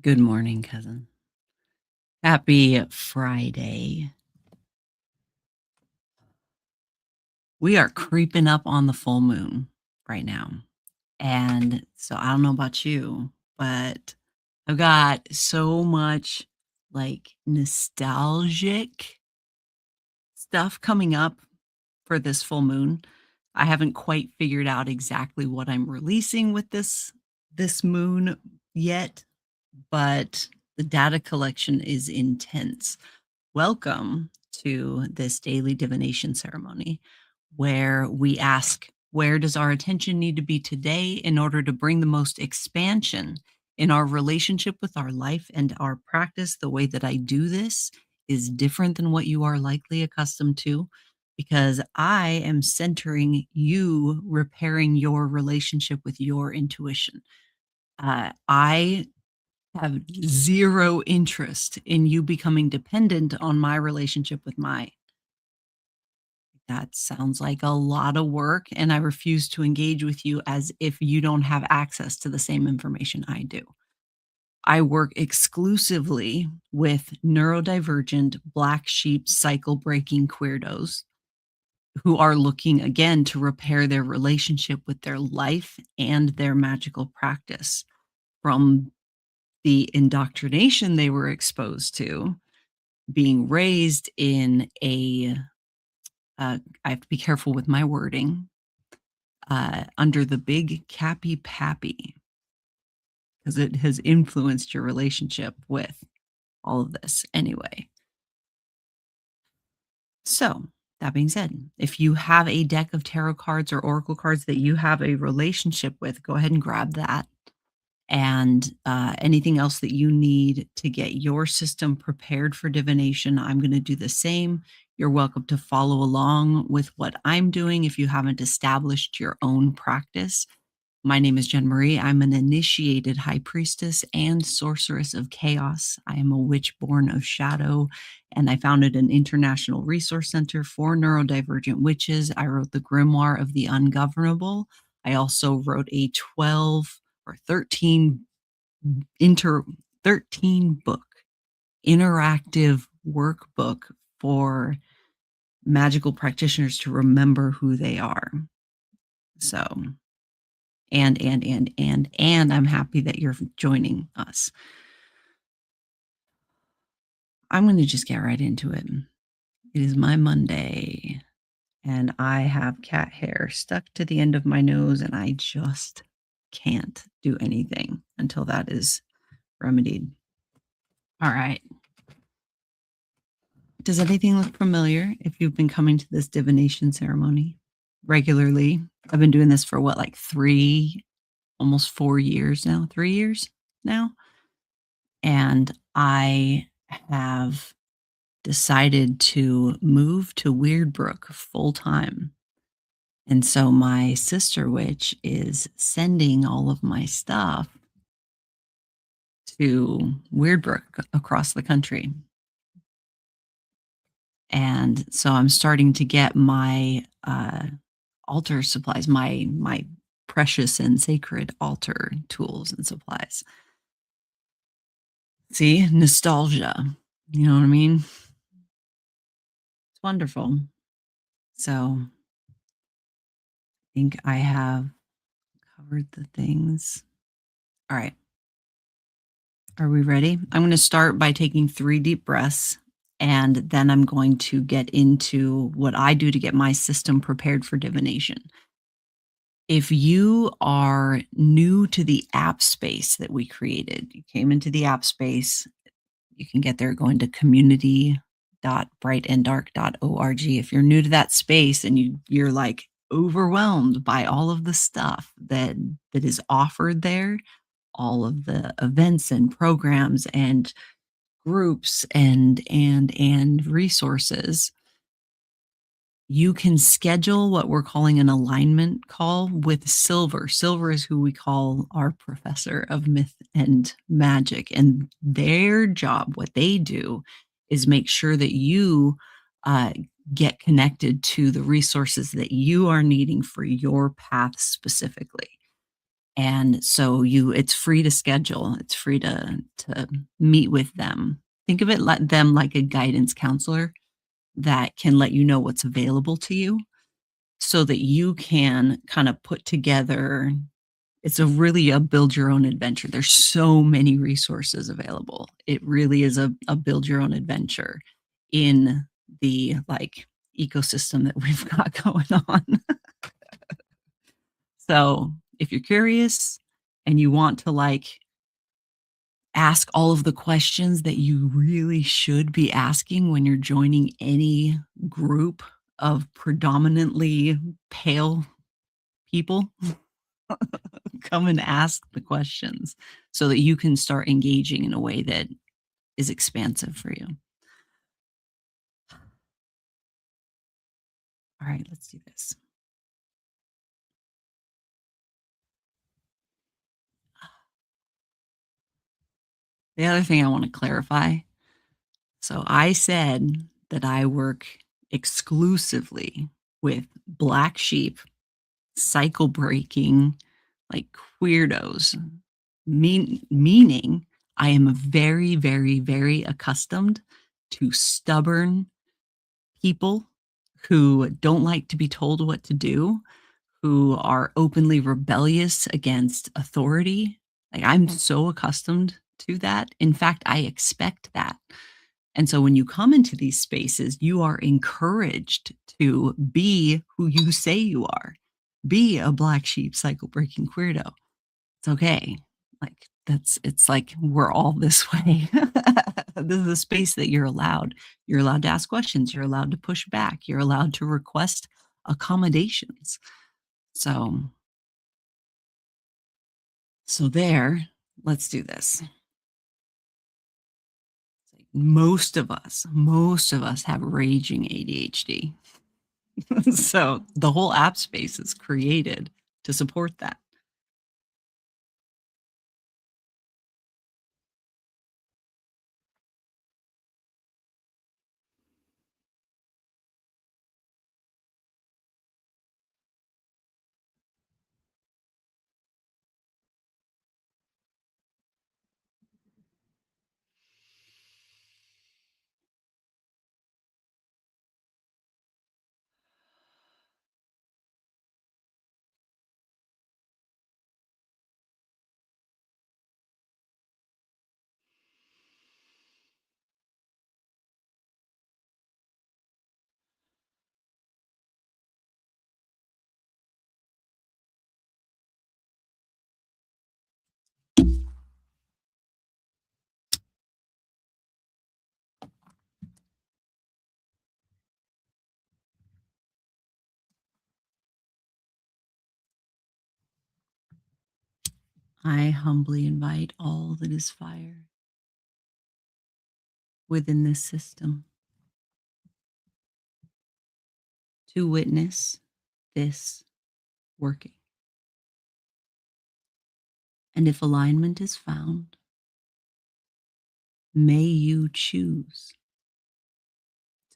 Good morning, cousin. Happy Friday. We are creeping up on the full moon right now. And so I don't know about you, but I've got so much like nostalgic stuff coming up for this full moon. I haven't quite figured out exactly what I'm releasing with this moon yet, but the data collection is intense. Welcome to this daily divination ceremony where we ask, where does our attention need to be today in order to bring the most expansion in our relationship with our life and our practice? The way that I do this is different than what you are likely accustomed to because I am centering you, repairing your relationship with your intuition. I have zero interest in you becoming dependent on my relationship with my. That sounds like a lot of work, and I refuse to engage with you as if you don't have access to the same information I do. I work exclusively with neurodivergent, black sheep, cycle breaking queerdos who are looking again to repair their relationship with their life and their magical practice from the indoctrination they were exposed to, being raised in a I have to be careful with my wording, under the big cappy pappy, because it has influenced your relationship with all of this anyway. So, that being said, if you have a deck of tarot cards or oracle cards that you have a relationship with, go ahead and grab that. And anything else that you need to get your system prepared for divination, I'm going to do the same. You're welcome to follow along with what I'm doing if you haven't established your own practice. My name is Jen Marie. I'm an initiated high priestess and sorceress of chaos. I am a witch born of shadow, and I founded an international resource center for neurodivergent witches. I wrote the Grimoire of the Ungovernable. I also wrote a 12 or 13 13 book interactive workbook for magical practitioners to remember who they are. So, and I'm happy that you're joining us. I'm going to just get right into it. It is my Monday, and I have cat hair stuck to the end of my nose, and I just can't do anything until that is remedied. All right. Does anything look familiar if you've been coming to this divination ceremony regularly? I've been doing this for what, like almost 4 years now, 3 years now. And I have decided to move to Weirdbrook full time. And so my sister witch is sending all of my stuff to Weirdbrook across the country. And so I'm starting to get my altar supplies, my precious and sacred altar tools and supplies. See, nostalgia. You know what I mean? It's wonderful. So I think I have covered the things. All right. Are we ready? I'm going to start by taking 3 deep breaths, and then I'm going to get into what I do to get my system prepared for divination. If you are new to the app space that we created, you came into the app space, you can get there going to community.brightanddark.org. If you're new to that space and you're like overwhelmed by all of the stuff that is offered there, all of the events and programs and groups and resources, you can schedule what we're calling an alignment call with Silver. Silver is who we call our professor of myth and magic. And their job, what they do, is make sure that you uh, get connected to the resources that you are needing for your path specifically. And so it's free to schedule. It's free to meet with them. Think of it like them like a guidance counselor that can let you know what's available to you so that you can kind of put together. It's a build your own adventure. There's so many resources available. It really is a build your own adventure in the like ecosystem that we've got going on. So if you're curious and you want to like ask all of the questions that you really should be asking when you're joining any group of predominantly pale people, come and ask the questions so that you can start engaging in a way that is expansive for you. All right, let's do this. The other thing I want to clarify, so I said that I work exclusively with black sheep, cycle breaking, like weirdos, meaning I am very, very, very accustomed to stubborn people who don't like to be told what to do, who are openly rebellious against authority. Like I'm so accustomed to that. In fact, I expect that. And so when you come into these spaces, you are encouraged to be who you say you are. Be a black sheep cycle breaking weirdo. It's okay. Like it's like we're all this way. This is a space that you're allowed. You're allowed to ask questions. You're allowed to push back. You're allowed to request accommodations. So there, let's do this. Most of us have raging ADHD. So the whole app space is created to support that. I humbly invite all that is fire within this system to witness this working. And if alignment is found, may you choose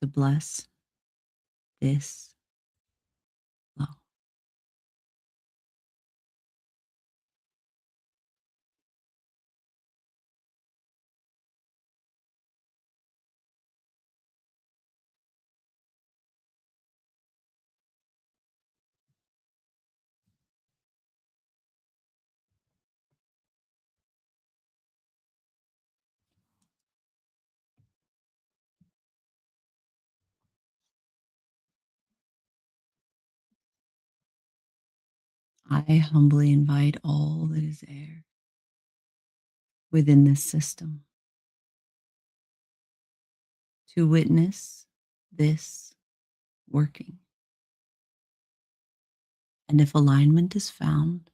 to bless this flow. I humbly invite all that is air within this system to witness this working. And if alignment is found,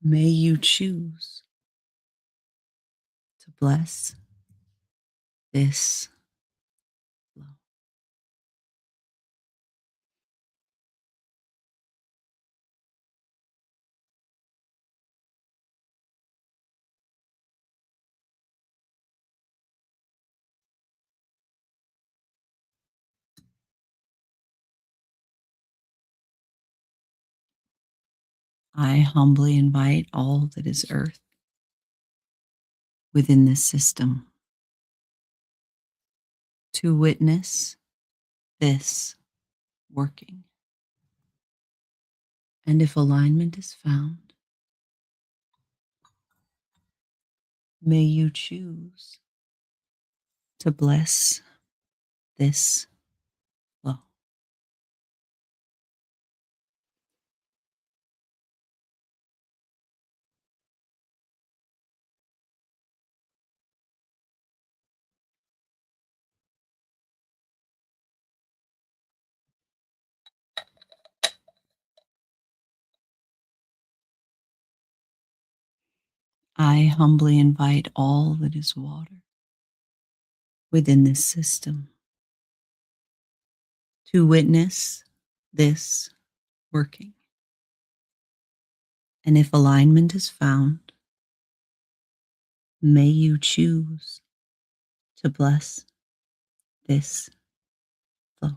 may you choose to bless this flow. I humbly invite all that is earth within this system to witness this working. And if alignment is found, may you choose to bless this flow. I humbly invite all that is water within this system to witness this working. And if alignment is found, may you choose to bless this flow.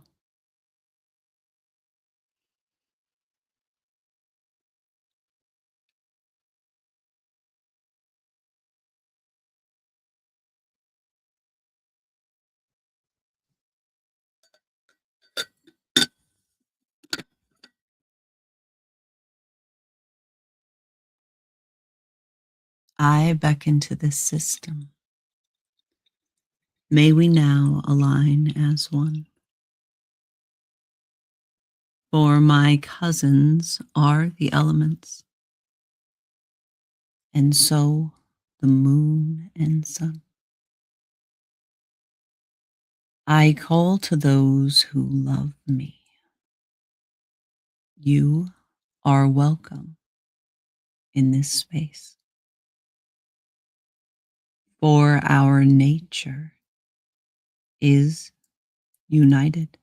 I beckon to this system. May we now align as one. For my cousins are the elements, and so the moon and sun. I call to those who love me. You are welcome in this space. For our nature is united,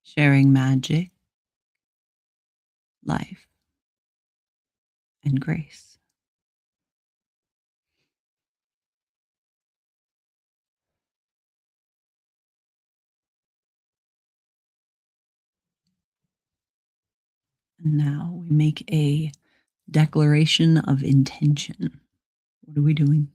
sharing magic, life, and grace. And now we make a declaration of intention. What are we doing?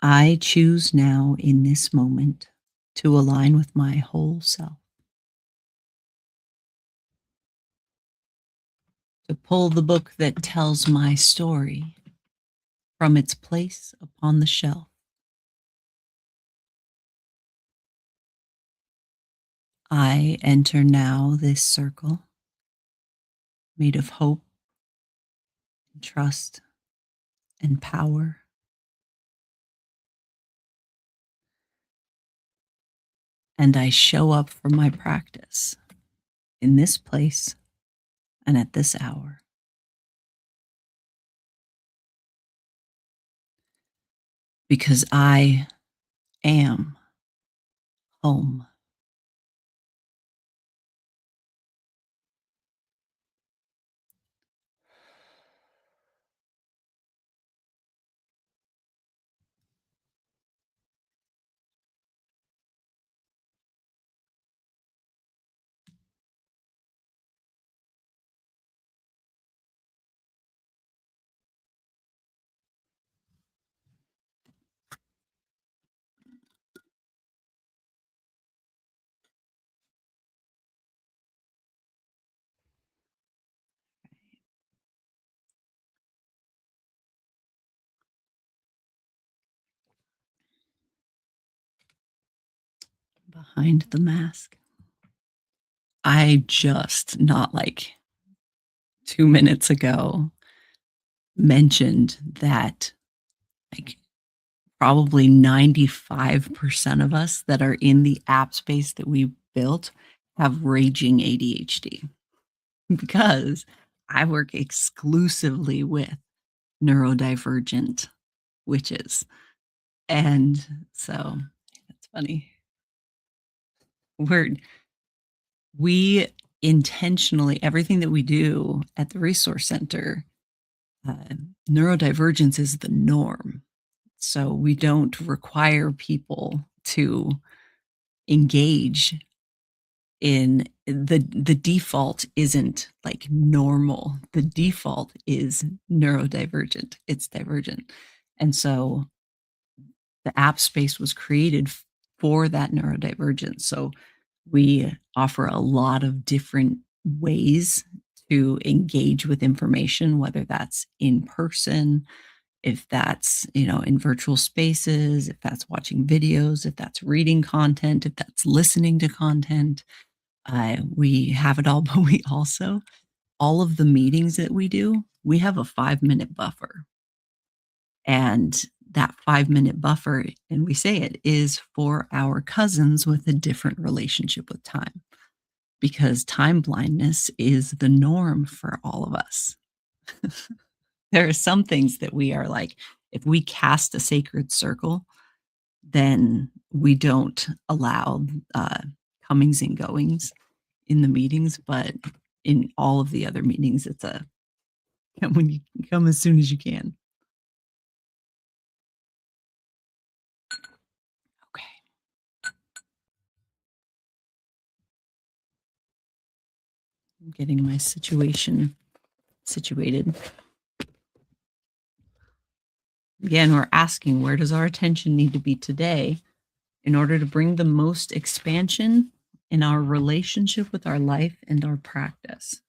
I choose now in this moment to align with my whole self, to pull the book that tells my story from its place upon the shelf. I enter now this circle made of hope and trust and power. And I show up for my practice in this place and at this hour. Because I am home. Behind the mask. I just, not like 2 minutes ago, mentioned that, like, probably 95% of us that are in the app space that we built have raging ADHD because I work exclusively with neurodivergent witches. And so it's funny. We're we intentionally, everything that we do at the resource center, uh, neurodivergence is the norm. So we don't require people to engage in the default isn't like normal. The default is neurodivergent. It's divergent. And so the app space was created for that neurodivergence. So we offer a lot of different ways to engage with information, whether that's in person, if that's, in virtual spaces, if that's watching videos, if that's reading content, if that's listening to content. We have it all, but we also, all of the meetings that we do, we have a 5-minute buffer. And that 5-minute buffer, and we say it, is for our cousins with a different relationship with time, because time blindness is the norm for all of us. There are some things that we are like, if we cast a sacred circle, then we don't allow comings and goings in the meetings, but in all of the other meetings, it's a come when you come as soon as you can. Okay, I'm getting my situation situated. Again, we're asking, where does our attention need to be today in order to bring the most expansion in our relationship with our life and our practice?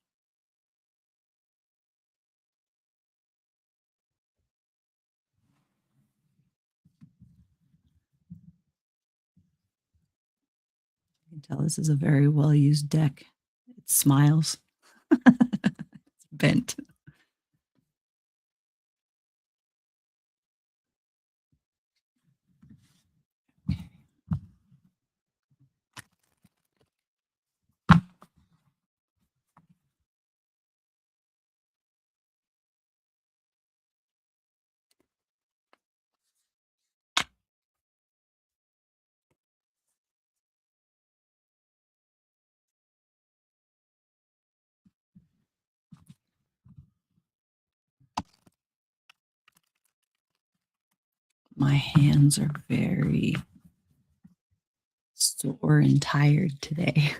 You can tell this is a very well used deck. It smiles, bent. My hands are very sore and tired today.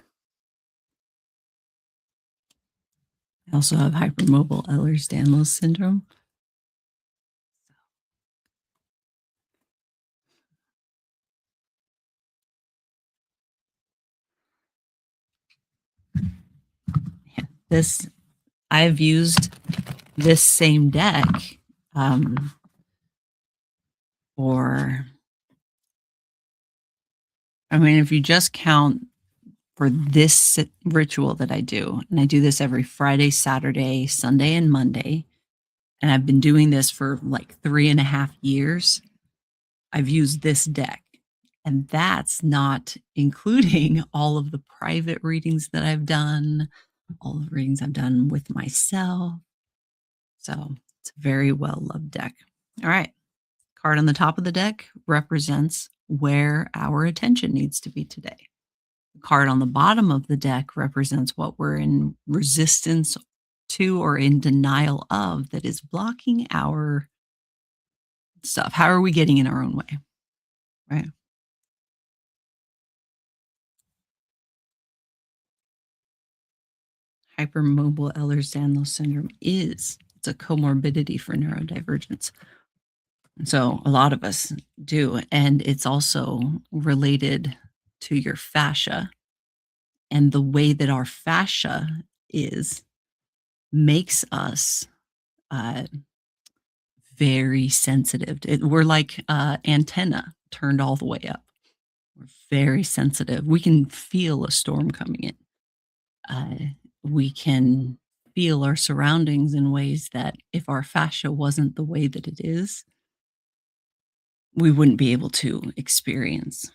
I also have hypermobile Ehlers-Danlos syndrome. Yeah, this I've used this same deck um, for. I mean, if you just count for this ritual that I do, and I do this every Friday, Saturday, Sunday, and Monday, and I've been doing this for like 3.5 years. I've used this deck. And that's not including all of the private readings that I've done, all the readings I've done with myself. So it's a very well loved deck. All right. Card on the top of the deck represents where our attention needs to be today. The card on the bottom of the deck represents what we're in resistance to or in denial of that is blocking our stuff. How are we getting in our own way? Right. Hypermobile Ehlers-Danlos syndrome it's a comorbidity for neurodivergence. So a lot of us do, and it's also related to your fascia, and the way that our fascia is makes us uh, very sensitive. We're like antenna turned all the way up. We're very sensitive. We can feel a storm coming in. Uh, we can feel our surroundings in ways that if our fascia wasn't the way that it is, we wouldn't be able to experience.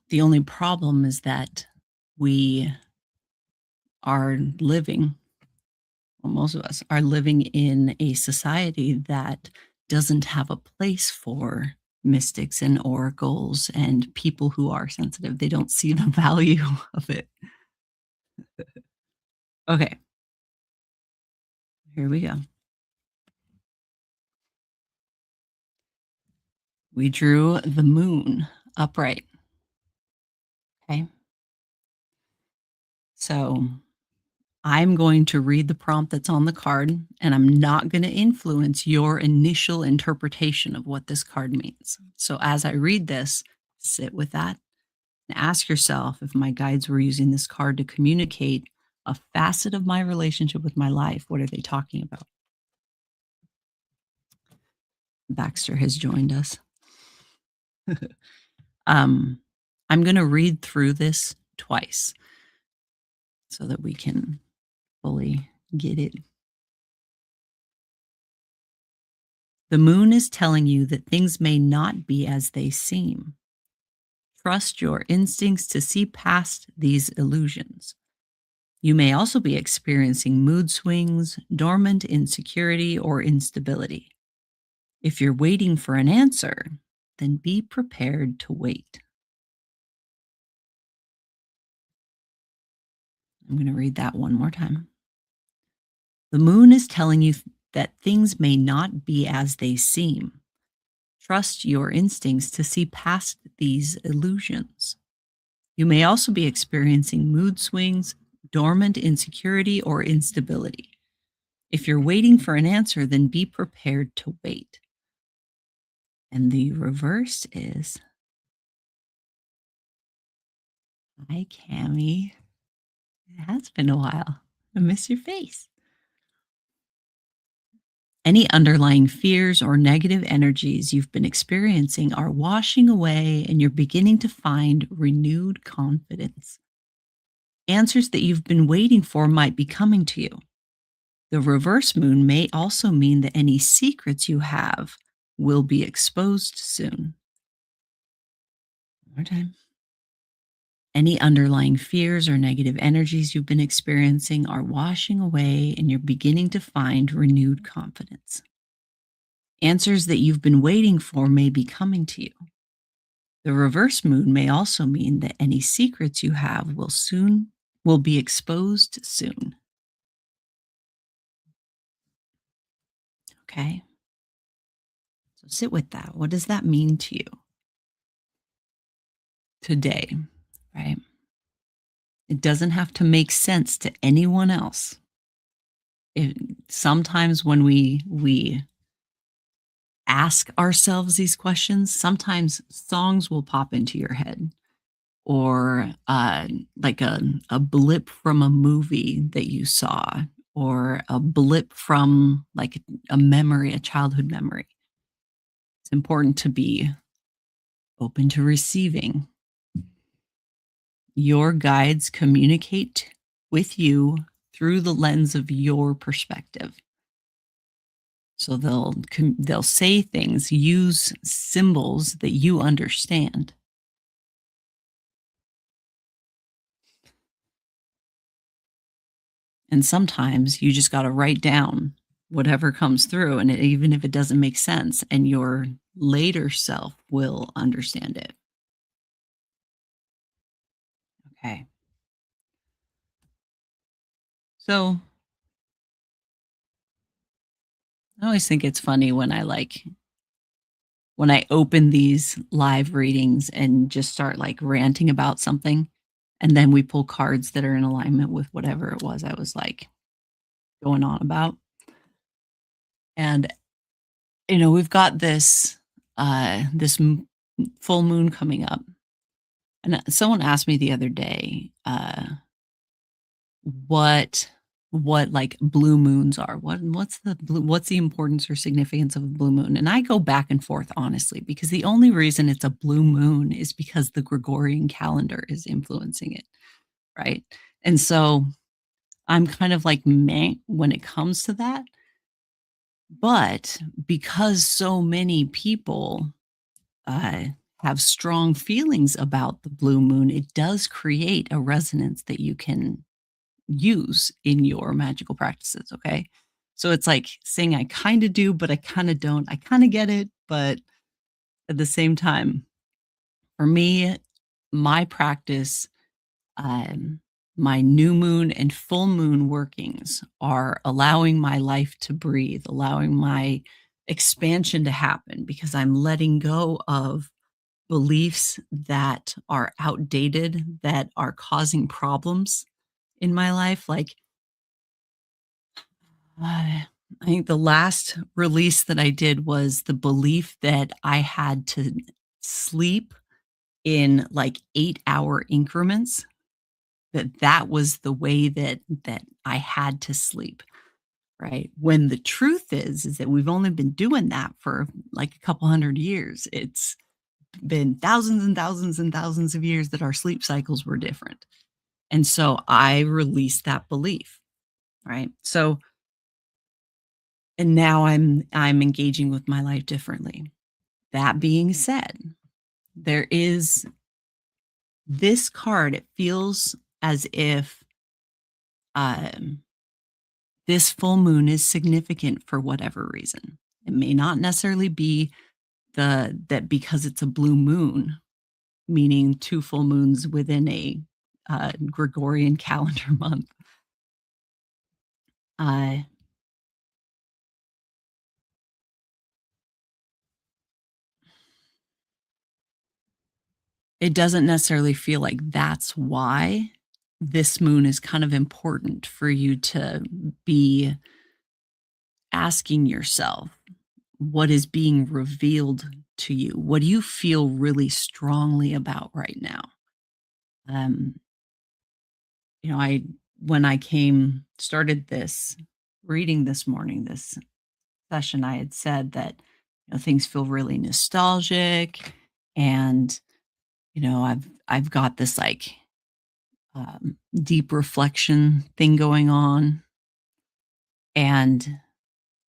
The only problem is that we are living, well, most of us are living in a society that doesn't have a place for mystics and oracles and people who are sensitive. They don't see the value of it. Okay, here we go. We drew the moon upright. Okay. So I'm going to read the prompt that's on the card, and I'm not going to influence your initial interpretation of what this card means. So as I read this, sit with that and ask yourself if my guides were using this card to communicate a facet of my relationship with my life. What are they talking about? Baxter has joined us. um, I'm going to read through this twice so that we can fully get it. The moon is telling you that things may not be as they seem. Trust your instincts to see past these illusions. You may also be experiencing mood swings, dormant insecurity, or instability. If you're waiting for an answer, then be prepared to wait. I'm going to read that one more time. The moon is telling you that things may not be as they seem. Trust your instincts to see past these illusions. You may also be experiencing mood swings, dormant insecurity, or instability. If you're waiting for an answer, then be prepared to wait. And the reverse is, hi, Cami. It has been a while. I miss your face. Any underlying fears or negative energies you've been experiencing are washing away, and you're beginning to find renewed confidence. Answers that you've been waiting for might be coming to you. The reverse moon may also mean that any secrets you have will be exposed soon. One more time. Any underlying fears or negative energies you've been experiencing are washing away, and you're beginning to find renewed confidence. Answers that you've been waiting for may be coming to you. The reverse moon may also mean that any secrets you have will be exposed soon. Okay? So sit with that. What does that mean to you today? Right? It doesn't have to make sense to anyone else. Sometimes when we ask ourselves these questions, sometimes songs will pop into your head, or like a blip from a movie that you saw, or a blip from like a memory, a childhood memory. It's important to be open to receiving. Your guides communicate with you through the lens of your perspective. So they'll say things, use symbols that you understand. And sometimes you just got to write down whatever comes through, and even if it doesn't make sense, and your later self will understand it. Okay. So I always think it's funny when when I open these live readings and just start like ranting about something, and then we pull cards that are in alignment with whatever it was I was like going on about. And we've got this full moon coming up. And someone asked me the other day, what what, like, blue moons are. What's the importance or significance of a blue moon? And I go back and forth, honestly, because the only reason it's a blue moon is because the Gregorian calendar is influencing it, right? And so, I'm kind of like meh when it comes to that, but because so many people, uh, have strong feelings about the blue moon, it does create a resonance that you can use in your magical practices, okay? So it's like saying I kinda do, but I kinda don't. I kinda get it, but at the same time, for me, my practice, um, my new moon and full moon workings are allowing my life to breathe, allowing my expansion to happen because I'm letting go of beliefs that are outdated, that are causing problems in my life, like, I think the last release that I did was the belief that I had to sleep in, like, 8-hour increments, that was the way that I had to sleep, right? When the truth is that we've only been doing that for, like, a couple 100 years. It's been thousands and thousands and thousands of years that our sleep cycles were different, and so I released that belief, right? So and now I'm engaging with my life differently. That being said, there is this card, it feels as if, um, this full moon is significant for whatever reason. It may not necessarily be that because it's a blue moon, meaning 2 full moons within a, Gregorian calendar month. Uh, it doesn't necessarily feel like that's why this moon is kind of important for you to be asking yourself what is being revealed to you. What do you feel really strongly about right now? Um, I when I came started this reading this morning, this session, I had said that things feel really nostalgic, and I've got this like deep reflection thing going on, and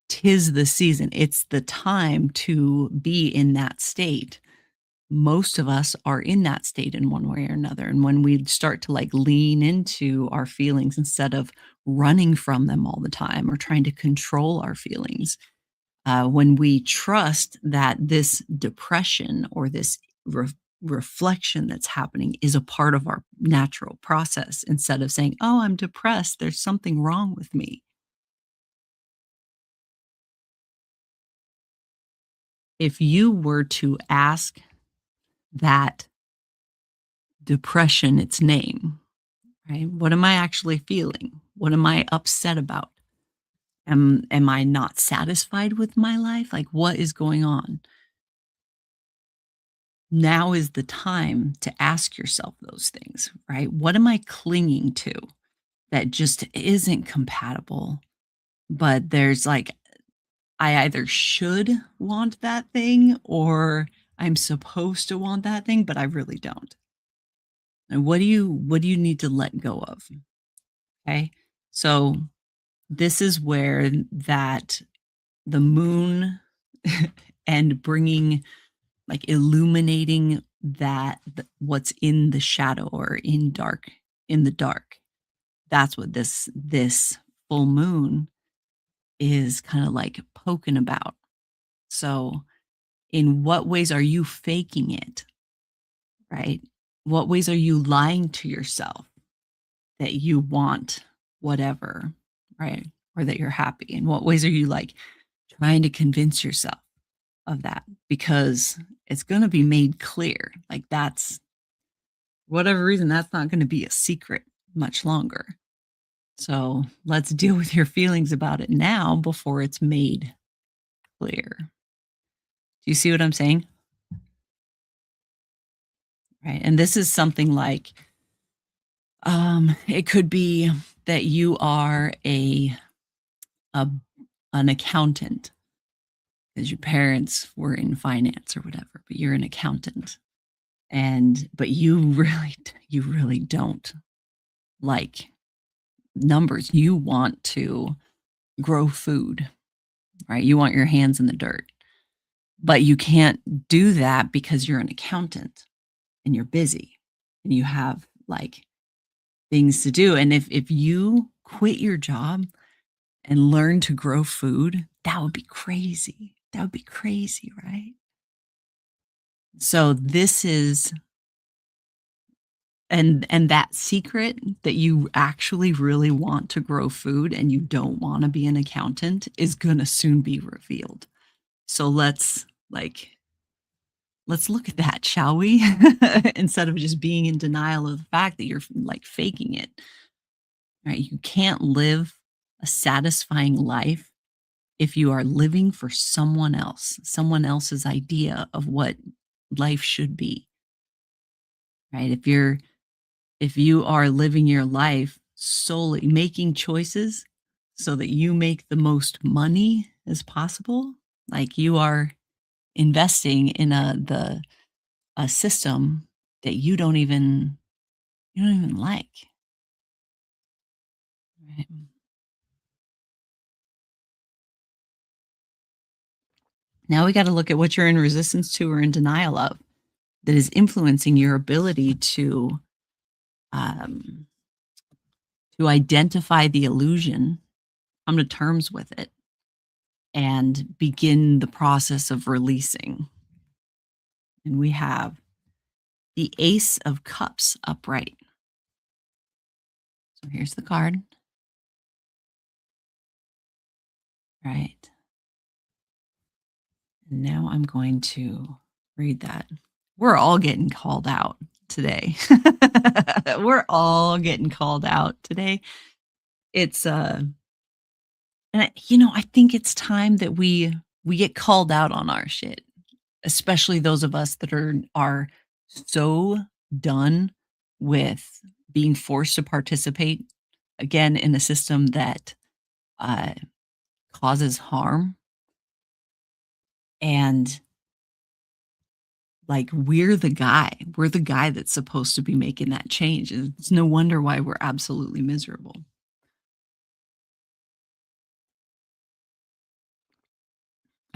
'tis the season. It's the time to be in that state. Most of us are in that state in one way or another. And when we start to like lean into our feelings instead of running from them all the time or trying to control our feelings, when we trust that this depression or this reflection that's happening is a part of our natural process instead of saying, oh, I'm depressed, there's something wrong with me. If you were to ask that depression its name, right? What am I actually feeling? What am I upset about? Am I not satisfied with my life? Like what is going on? Now is the time to ask yourself those things, right? What am I clinging to that just isn't compatible? But there's like I either should want that thing or I'm supposed to want that thing, but I really don't. And what do you need to let go of? Okay. So this is where that the moon and bringing like illuminating what's in the shadow or in the dark. That's what this full moon is kind of like poking about. So, in what ways are you faking it, right? What ways are you lying to yourself that you want whatever, right? Or that you're happy? In what ways are you like trying to convince yourself of that? Because it's going to be made clear. Like that's whatever reason, that's not going to be a secret much longer. So let's deal with your feelings about it now before it's made clear. Do you see what I'm saying? Right. And this is something like it could be that you are a an accountant because your parents were in finance or whatever, but you're an accountant. And but you really don't like numbers. You want to grow food, right? You want your hands in the dirt. But you can't do that because you're an accountant and you're busy and you have like things to do. And if you quit your job and learn to grow food, that would be crazy. That would be crazy, right? So this is and that secret that you actually really want to grow food and you don't want to be an accountant is going to soon be revealed. So let's look at that, shall we? Instead of just being in denial of the fact that you're like faking it. Right? You can't live a satisfying life if you are living for someone else's idea of what life should be. Right? If you are living your life solely making choices so that you make the most money as possible, like you are investing in a system that you don't even like. Right? Now we got to look at what you're in resistance to or in denial of that is influencing your ability um, to identify the illusion, come to terms with it, and begin the process of releasing. And we have the Ace of Cups upright. So here's the card, right? And now I'm going to read that. We're all getting called out today. We're all getting called out today. It's and I think it's time that we get called out on our shit, especially those of us that are so done with being forced to participate again in a system that uh, causes harm. And like we're the guy that's supposed to be making that change. And it's no wonder why we're absolutely miserable.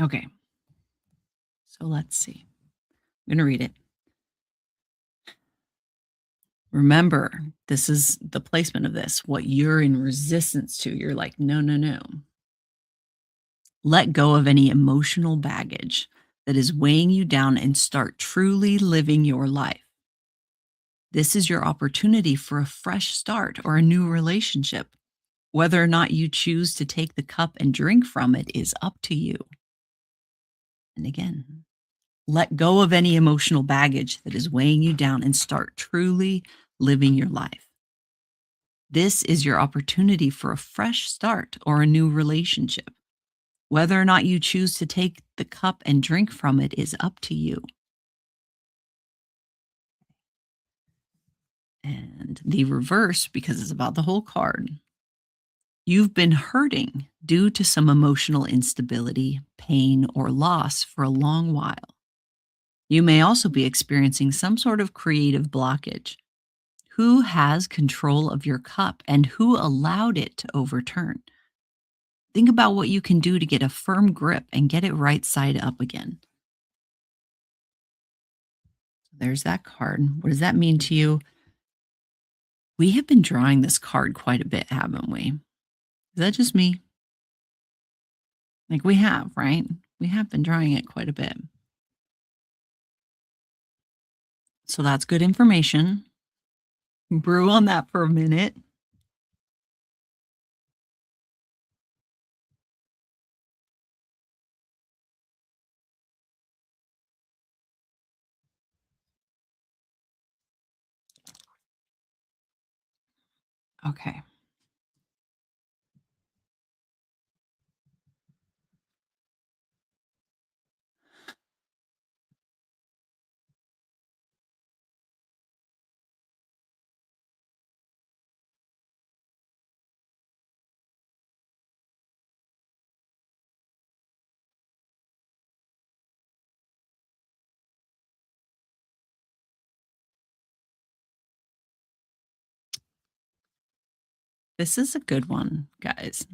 Okay, so let's see. I'm going to read it. Remember, this is the placement of this, what you're in resistance to. You're like, no, no, no. Let go of any emotional baggage that is weighing you down and start truly living your life. This is your opportunity for a fresh start or a new relationship. Whether or not you choose to take the cup and drink from it is up to you. And again, let go of any emotional baggage that is weighing you down and start truly living your life. This is your opportunity for a fresh start or a new relationship. Whether or not you choose to take the cup and drink from it is up to you. And the reverse, because it's about the whole card, you've been hurting due to some emotional instability, pain, or loss for a long while. You may also be experiencing some sort of creative blockage. Who has control of your cup and who allowed it to overturn? Think about what you can do to get a firm grip and get it right side up again. There's that card. What does that mean to you? We have been drawing this card quite a bit, haven't we? Is that just me? Like we have, right? We have been drawing it quite a bit. So that's good information. Brew on that for a minute. Okay. This is a good one, guys.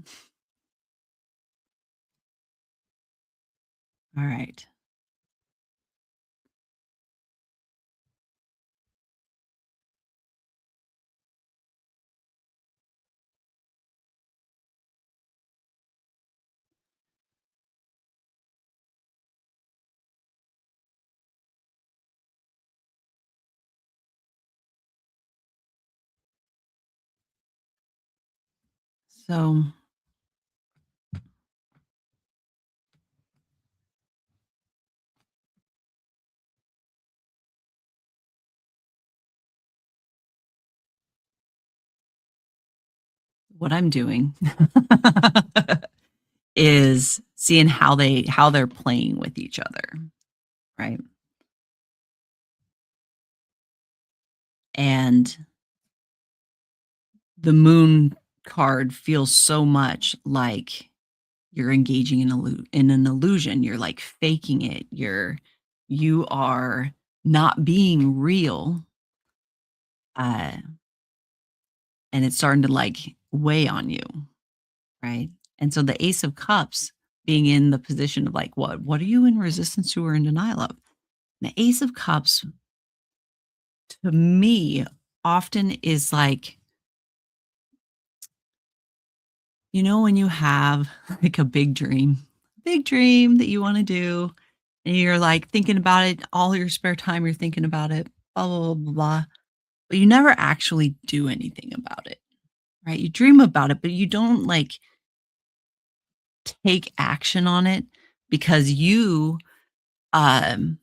All right. So, what I'm doing is seeing how they're playing with each other, right? And the moon card feels so much like you're engaging in an illusion. You're like faking it. You are not being real, uh, and it's starting to like weigh on you, right? And so the Ace of Cups being in the position of like, what are you in resistance to or in denial of? The Ace of Cups to me often is like, when you have like a big dream that you want to do, and you're like thinking about it all your spare time, you're thinking about it, blah, blah, blah, blah, blah, but you never actually do anything about it, right? You dream about it, but you don't like take action on it because um,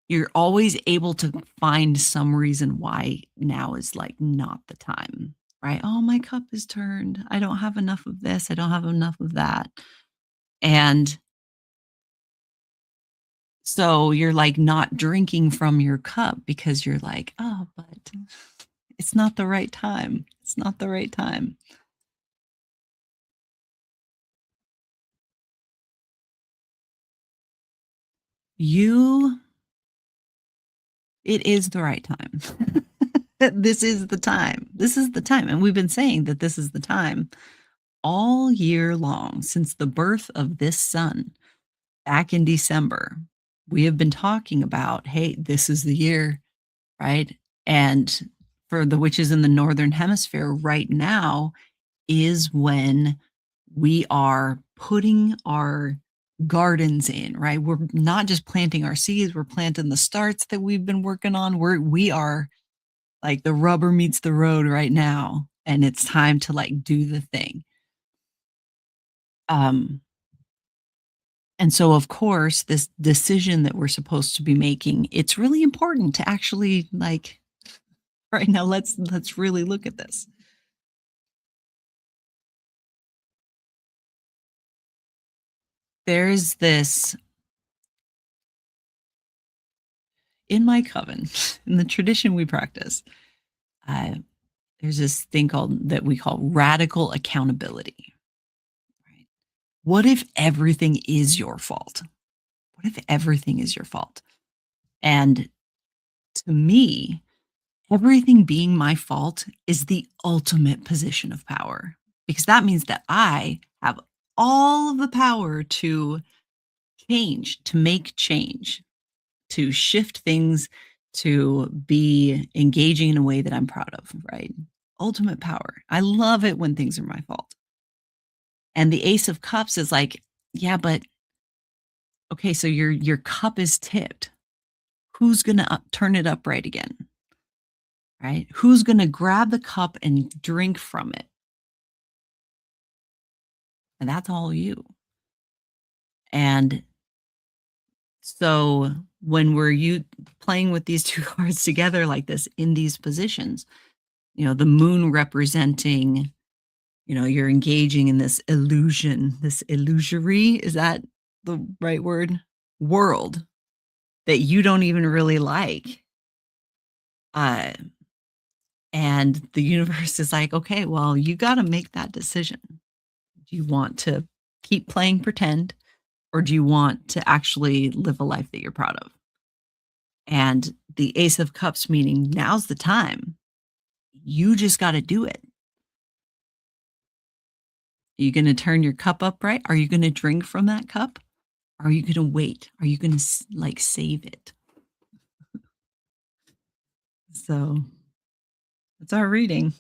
you're always able to find some reason why now is like not the time, right? Oh, my cup is turned. I don't have enough of this. I don't have enough of that. And so you're like not drinking from your cup because you're like, oh, but it's not the right time. It's not the right time. You, it is the right time. This is the time. This is the time. And we've been saying that this is the time all year long since the birth of this sun back in December. We have been talking about, hey, this is the year, right? And for the witches in the Northern Hemisphere right now is when we are putting our gardens in, right? We're not just planting our seeds, we're planting the starts that we've been working on. We are like the rubber meets the road right now, and it's time to like do the thing. Um, and so of course, this decision that we're supposed to be making, it's really important to actually like right now, let's really look at this. There's this in my coven, in the tradition we practice, uh, there's this thing called that we call radical accountability. Right? What if everything is your fault? What if everything is your fault? And to me, everything being my fault is the ultimate position of power because that means that I have all of the power to change, to make change, to shift things, to be engaging in a way that I'm proud of, right? Ultimate power. I love it when things are my fault. And the Ace of Cups is like, yeah, but okay, so your cup is tipped. Who's going to turn it upright again? Right? Who's going to grab the cup and drink from it? And that's all you. And so when we're you playing with these two cards together like this in these positions, the moon representing, you're engaging in this illusion, this illusory, is that the right word? World that you don't even really like. Uh, and the universe is like, okay, well, you got to make that decision. Do you want to keep playing pretend or do you want to actually live a life that you're proud of? And the Ace of Cups meaning now's the time. You just got to do it. Are you gonna turn your cup upright? Are you gonna drink from that cup? Are you gonna wait? Are you gonna like save it? So that's our reading.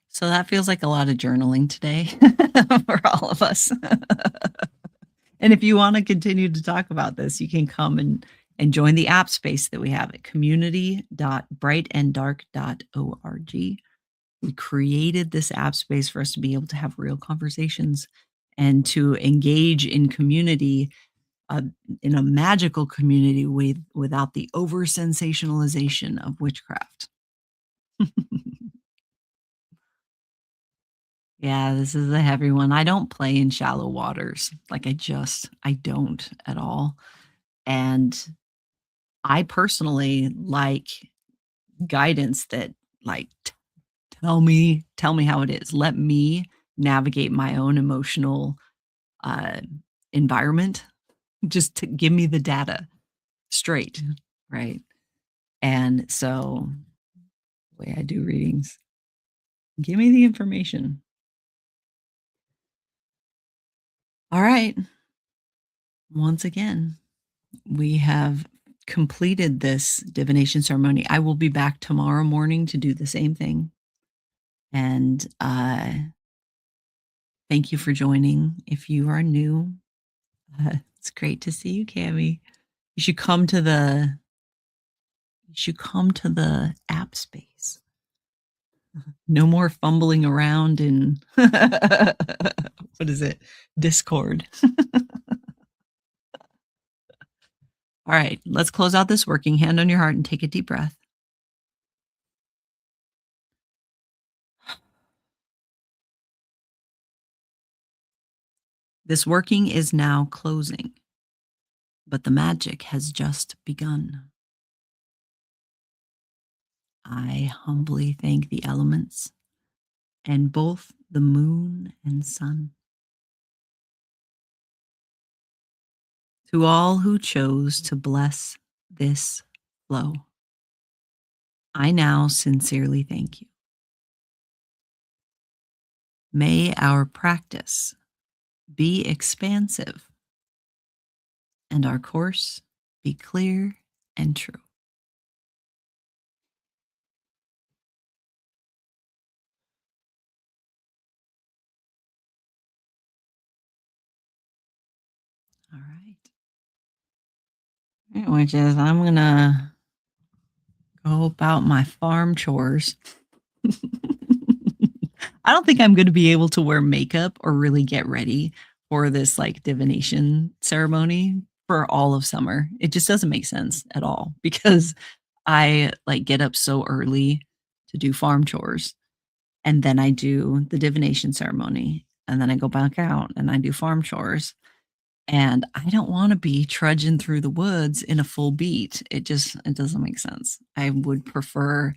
So that feels like a lot of journaling today for all of us. And if you want to continue to talk about this, you can come and join the app space that we have at community.brightanddark.org. We created this app space for us to be able to have real conversations and to engage in community, uh, in a magical community without the over sensationalization of witchcraft. Yeah, this is a heavy one. I don't play in shallow waters. Like I don't at all. And I personally like guidance that like tell me how it is. Let me navigate my own emotional uh environment. Just to give me the data straight, right? And so the way I do readings, give me the information. All right. Once again, we have completed this divination ceremony. I will be back tomorrow morning to do the same thing. And thank you for joining. If you are new, it's great to see you, Cami. You should come to the app space. No more fumbling around in what is it? Discord. All right, let's close out this working. Hand on your heart and take a deep breath. This working is now closing, but the magic has just begun. I humbly thank the elements and both the moon and sun. To all who chose to bless this flow, I now sincerely thank you. May our practice be expansive and our course be clear and true. All right. Which is, I'm going to go about my farm chores. I don't think I'm going to be able to wear makeup or really get ready for this like divination ceremony for all of summer. It just doesn't make sense at all because I like get up so early to do farm chores and then I do the divination ceremony and then I go back out and I do farm chores. And I don't want to be trudging through the woods in a full beat. It doesn't make sense. I would prefer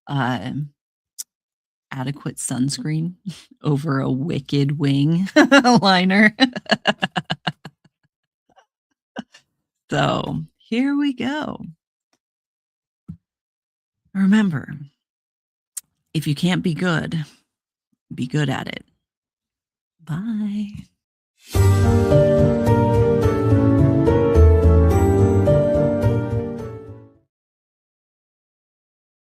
uh adequate sunscreen over a wicked wing liner. So here we go. Remember, if you can't be good at it. Bye.